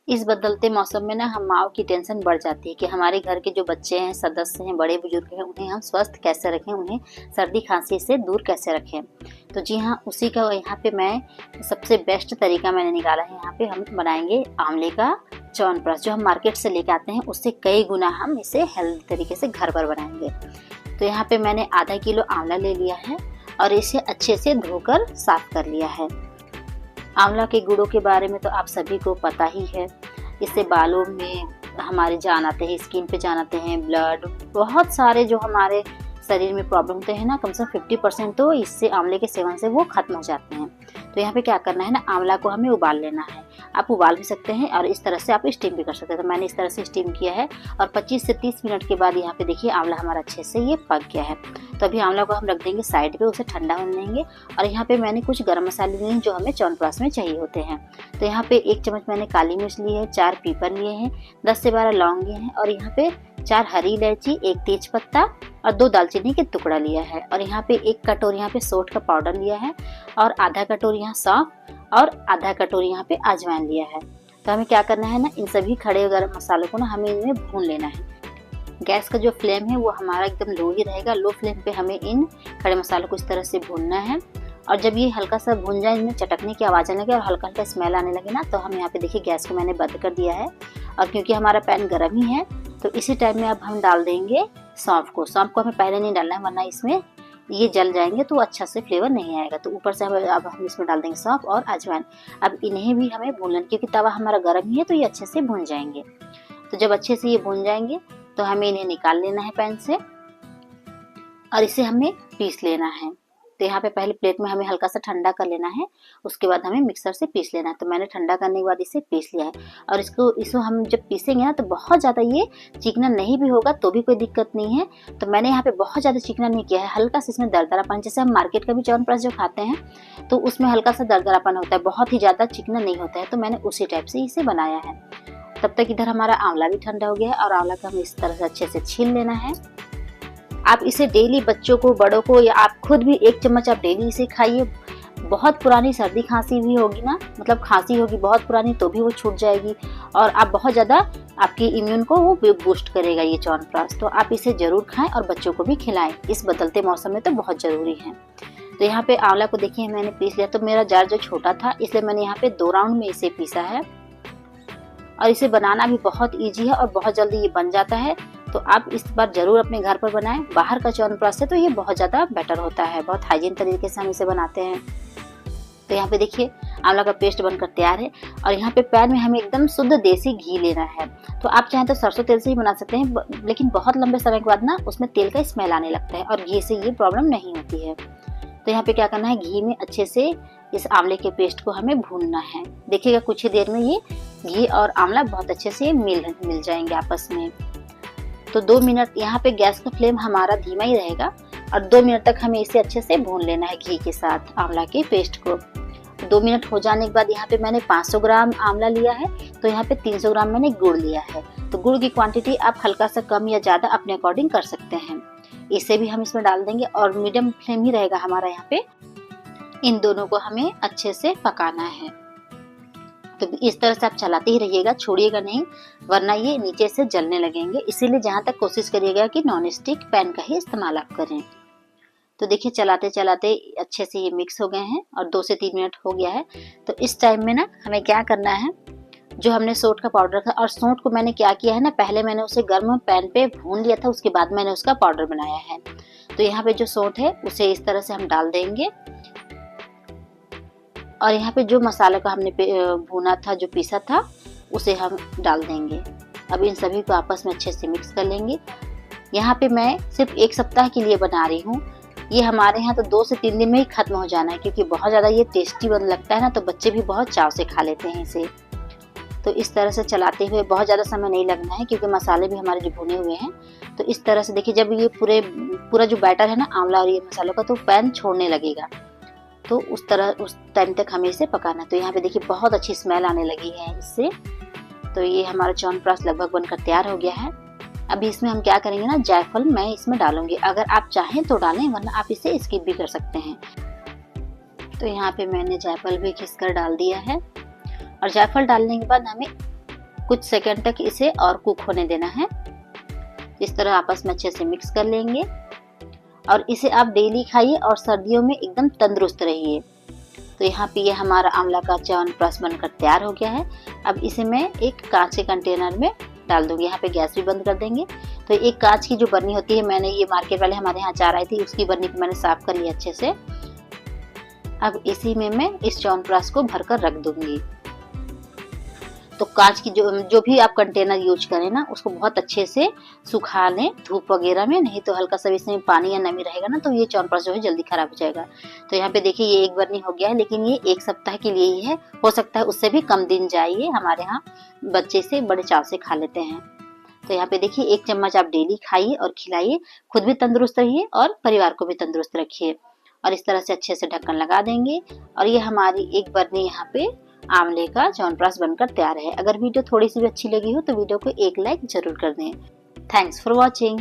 इस बदलते मौसम में ना हम माँओं की टेंशन बढ़ जाती है कि हमारे घर के जो बच्चे हैं, सदस्य हैं, बड़े बुजुर्ग हैं, उन्हें हम स्वस्थ कैसे रखें, उन्हें सर्दी खांसी से दूर कैसे रखें। तो जी हाँ, उसी का यहाँ पे मैं सबसे बेस्ट तरीका मैंने निकाला है। यहाँ पे हम बनाएंगे आंवले का च्यवनप्राश, जो हम मार्केट से लेके आते हैं उससे कई गुना हम इसे हेल्दी तरीके से घर पर बनाएंगे। तो यहाँ पे मैंने आधा किलो आंवला ले लिया है और इसे अच्छे से धोकर साफ कर लिया है। आंवला के गुणों के बारे में तो आप सभी को पता ही है। इससे बालों में हमारे जान आते हैं, स्किन पे जान आते हैं, ब्लड, बहुत सारे जो हमारे शरीर में प्रॉब्लम होते हैं ना, कम से कम 50% तो इससे आंवले के सेवन से वो खत्म हो जाते हैं। तो यहाँ पे क्या करना है ना, आंवला को हमें उबाल लेना है। आप उबाल भी सकते हैं और इस तरह से आप स्टीम भी कर सकते हैं। तो मैंने इस तरह से स्टीम किया है और 25 से 30 मिनट के बाद यहाँ पे देखिए आंवला हमारा अच्छे से ये पक गया है। तो अभी आंवला को हम रख देंगे साइड पे, उसे ठंडा होने देंगे। और यहाँ पे मैंने कुछ गरम मसाले लिए हैं जो हमें च्यवनप्राश में चाहिए होते हैं। तो यहाँ पे 1 चम्मच मैंने काली मिर्च ली है, 4 पीपर लिए हैं, 10 से 12 लौंग लिए हैं और यहाँ पे 4 हरी इलायची, 1 तेज पत्ता और 2 दालचीनी के टुकड़ा लिया है। और यहाँ पे 1 कटोरी यहाँ पे सौंठ का पाउडर लिया है और आधा कटोरी यहाँ सौंफ और आधा कटोरी यहाँ पे अजवाइन लिया है। तो हमें क्या करना है ना, इन सभी खड़े गरम मसालों को ना हमें इनमें भून लेना है। गैस का जो फ्लेम है वो हमारा एकदम लो ही रहेगा। लो फ्लेम पे हमें इन खड़े मसालों को इस तरह से भूनना है। और जब ये हल्का सा भून जाए, इनमें चटकने की आवाज़ आने लगे और हल्का हल्का स्मेल आने लगे ना, तो हम यहाँ पे देखिए गैस को मैंने बंद कर दिया है। और क्योंकि हमारा पैन गर्म ही है तो इसी टाइम में अब हम डाल देंगे सौंफ को। सौंफ को हमें पहले नहीं डालना है, वरना इसमें ये जल जाएंगे तो अच्छा से फ्लेवर नहीं आएगा। तो ऊपर से अब हम इसमें डाल देंगे सौंफ और अजवाइन। अब इन्हें भी हमें भून लेना, क्योंकि तवा हमारा गर्म ही है तो ये अच्छे से भून जाएंगे। तो जब अच्छे से ये भून जाएंगे तो हमें इन्हें निकाल लेना है पैन से और इसे हमें पीस लेना है। तो यहाँ पे पहले प्लेट में हमें हल्का सा ठंडा कर लेना है, उसके बाद हमें मिक्सर से पीस लेना है। तो मैंने ठंडा करने के बाद इसे पीस लिया है। और इसको हम जब पीसेंगे ना तो बहुत ज़्यादा ये चिकना नहीं भी होगा तो भी कोई दिक्कत नहीं है। तो मैंने यहाँ पे बहुत ज़्यादा चिकना नहीं किया है, हल्का सा इसमें दरदरापन, जैसे हम मार्केट का भी च्यवनप्राश जो खाते हैं तो उसमें हल्का सा दरदरापन होता है, बहुत ही ज़्यादा चिकना नहीं होता है। तो मैंने उसी टाइप से इसे बनाया है। तब तक इधर हमारा आंवला भी ठंडा हो गया है और आंवला को हमें इस तरह से अच्छे से छील लेना है। आप इसे डेली बच्चों को, बड़ों को या आप खुद भी 1 चम्मच आप डेली इसे खाइए। बहुत पुरानी सर्दी खांसी भी होगी ना, मतलब खांसी होगी बहुत पुरानी, तो भी वो छूट जाएगी। और आप बहुत ज़्यादा आपकी इम्यून को वो बूस्ट करेगा ये च्यवनप्राश। तो आप इसे ज़रूर खाएं और बच्चों को भी खिलाएं, इस बदलते मौसम में तो बहुत ज़रूरी है। तो यहाँ पे आंवला को देखिए मैंने पीस लिया। तो मेरा जार जो छोटा था इसलिए मैंने यहाँ पे 2 राउंड में इसे पीसा है। और इसे बनाना भी बहुत ईजी है और बहुत जल्दी ये बन जाता है। तो आप इस बार जरूर अपने घर पर बनाएं। बाहर का च्यवनप्राश से तो ये बहुत ज़्यादा बेटर होता है, बहुत हाइजीन तरीके से हम इसे बनाते हैं। तो यहाँ पे देखिए आंवला का पेस्ट बनकर तैयार है। और यहाँ पे पैन में हमें एकदम शुद्ध देसी घी लेना है। तो आप चाहें तो सरसों तेल से ही बना सकते हैं, लेकिन बहुत लंबे समय के बाद ना उसमें तेल का स्मेल आने लगता है और घी से ये प्रॉब्लम नहीं होती है। तो यहाँ पे क्या करना है, घी में अच्छे से इस आंवले के पेस्ट को हमें भूनना है। देखिएगा कुछ ही देर में ये घी और आंवला बहुत अच्छे से मिल जाएंगे आपस में। तो 2 मिनट यहाँ पे गैस का फ्लेम हमारा धीमा ही रहेगा और 2 मिनट तक हमें इसे अच्छे से भून लेना है घी के साथ आंवला के पेस्ट को। 2 मिनट हो जाने के बाद यहाँ पे मैंने 500 ग्राम आंवला लिया है, तो यहाँ पे 300 ग्राम मैंने गुड़ लिया है। तो गुड़ की क्वांटिटी आप हल्का सा कम या ज़्यादा अपने अकॉर्डिंग कर सकते हैं। इसे भी हम इसमें डाल देंगे और मीडियम फ्लेम ही रहेगा हमारा यहाँ पे। इन दोनों को हमें अच्छे से पकाना है। तो इस तरह से आप चलाते ही रहिएगा, छोड़िएगा नहीं, वरना ये नीचे से जलने लगेंगे। इसीलिए जहाँ तक कोशिश करिएगा कि नॉन स्टिक पैन का ही इस्तेमाल आप करें। तो देखिए चलाते चलाते अच्छे से ये मिक्स हो गए हैं और 2 से 3 मिनट हो गया है। तो इस टाइम में ना हमें क्या करना है, जो हमने सौंठ का पाउडर था, और सौंठ को मैंने क्या किया है ना, पहले मैंने उसे गर्म पैन पे भून लिया था, उसके बाद मैंने उसका पाउडर बनाया है। तो यहाँ पे जो सौंठ है उसे इस तरह से हम डाल देंगे और यहाँ पे जो मसाले का हमने भुना था, जो पीसा था, उसे हम डाल देंगे। अब इन सभी को आपस में अच्छे से मिक्स कर लेंगे। यहाँ पे मैं सिर्फ 1 सप्ताह के लिए बना रही हूँ। ये हमारे यहाँ तो 2 से 3 दिन में ही खत्म हो जाना है, क्योंकि बहुत ज़्यादा ये टेस्टी बन लगता है ना, तो बच्चे भी बहुत चाव से खा लेते हैं इसे। तो इस तरह से चलाते हुए बहुत ज़्यादा समय नहीं लगना है, क्योंकि मसाले भी हमारे जो भुने हुए हैं। तो इस तरह से देखिए जब ये पूरा जो बैटर है ना आंवला और ये मसालों का, तो पैन छोड़ने लगेगा। तो उस टाइम तक हमें इसे पकाना। तो यहाँ पे देखिए बहुत अच्छी स्मेल आने लगी है इससे। तो ये हमारा च्यवनप्राश लगभग बनकर तैयार हो गया है। अभी इसमें हम क्या करेंगे ना, जायफल मैं इसमें डालूंगी। अगर आप चाहें तो डालें, वरना आप इसे स्किप भी कर सकते हैं। तो यहाँ पे मैंने जायफल भी घिस कर डाल दिया है। और जायफल डालने के बाद हमें कुछ सेकंड तक इसे और कुक होने देना है। इस तरह आपस में अच्छे से मिक्स कर लेंगे और इसे आप डेली खाइए और सर्दियों में एकदम तंदुरुस्त रहिए। तो यहाँ पे ये हमारा आंवला का च्यवनप्राश बनकर तैयार हो गया है। अब इसे मैं एक कांच के कंटेनर में डाल दूंगी। यहाँ पे गैस भी बंद कर देंगे। तो एक कांच की जो बर्नी होती है, मैंने ये मार्केट वाले हमारे यहाँ अचार आई थी, उसकी बर्नी को मैंने साफ कर लिया अच्छे से। अब इसी में मैं इस च्यवनप्राश को भरकर रख दूंगी। तो कांच की जो भी आप कंटेनर यूज करें ना, उसको बहुत अच्छे से सुखा लें धूप वगैरह में, नहीं तो हल्का सा इसमें पानी या नमी रहेगा ना तो ये च्यवनप्राश जो है जल्दी खराब हो जाएगा। तो यहाँ पे देखिए ये एक बर्नी हो गया है, लेकिन ये 1 सप्ताह के लिए ही है, हो सकता है उससे भी कम दिन जाइए। हमारे यहाँ बच्चे से बड़े चाव से खा लेते हैं। तो यहाँ पे देखिए 1 चम्मच आप डेली खाइए और खिलाइए, खुद भी तंदुरुस्त रहिए और परिवार को भी तंदुरुस्त रखिए। और इस तरह से अच्छे से ढक्कन लगा देंगे और ये हमारी एक बर्नी यहाँ पे आंवले का च्यवनप्राश बनकर तैयार है। अगर वीडियो थोड़ी सी भी अच्छी लगी हो तो वीडियो को एक लाइक जरूर कर दें। Thanks for watching.